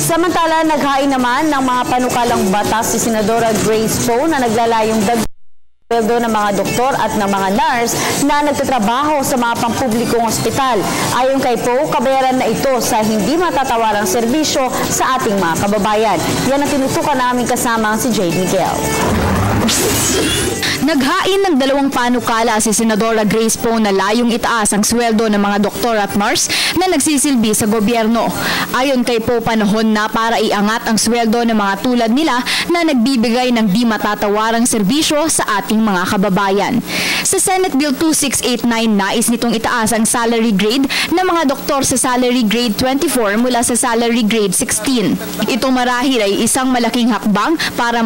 Samantala, naghain naman ng mga panukalang batas si Senadora Grace Poe na naglalayong dagdag sweldo ng mga doktor at ng mga nurse na nagtatrabaho sa mga pampublikong ospital. Ayon kay Poe, kabayaran na ito sa hindi matatawarang serbisyo sa ating mga kababayan. Yan ang tinutukan namin kasama si Jade Miguel. Naghain ng dalawang panukala si Senadora Grace Poe na layong itaas ang sweldo ng mga doktor at nurse na nagsisilbi sa gobyerno. Ayon kay Poe, panahon na para iangat ang sweldo ng mga tulad nila na nagbibigay ng di matatawarang serbisyo sa ating mga kababayan. Sa Senate Bill 2689, nais nitong itaas ang salary grade ng mga doktor sa salary grade 24 mula sa salary grade 16. Ito marahil ay isang malaking hakbang para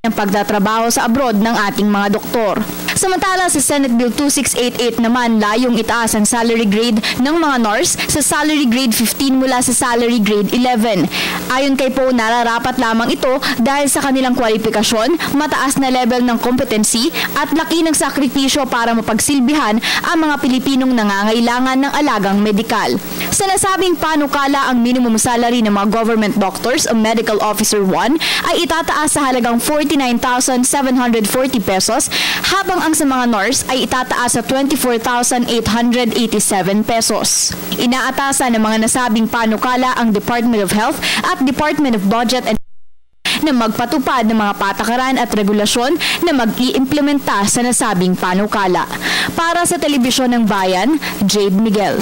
ang pagtatrabaho sa abroad ng ating mga doktor. Samantala sa Senate Bill 2688 naman, layong itaas ang salary grade ng mga nurse sa salary grade 15 mula sa salary grade 11. Ayon kay Poe, nararapat lamang ito dahil sa kanilang kwalifikasyon, mataas na level ng competency at laki ng sakripisyo para mapagsilbihan ang mga Pilipinong nangangailangan ng alagang medikal. Sa nasabing panukala, ang minimum salary ng mga government doctors o medical officer 1 ay itataas sa halagang 49,740 pesos, habang ang sa mga nurse ay itataas sa 24,887 pesos. Inaatasan ng mga nasabing panukala ang Department of Health at Department of Budget and na magpatupad ng mga patakaran at regulasyon na mag-iimplementa sa nasabing panukala. Para sa Telebisyon ng Bayan, Jade Miguel.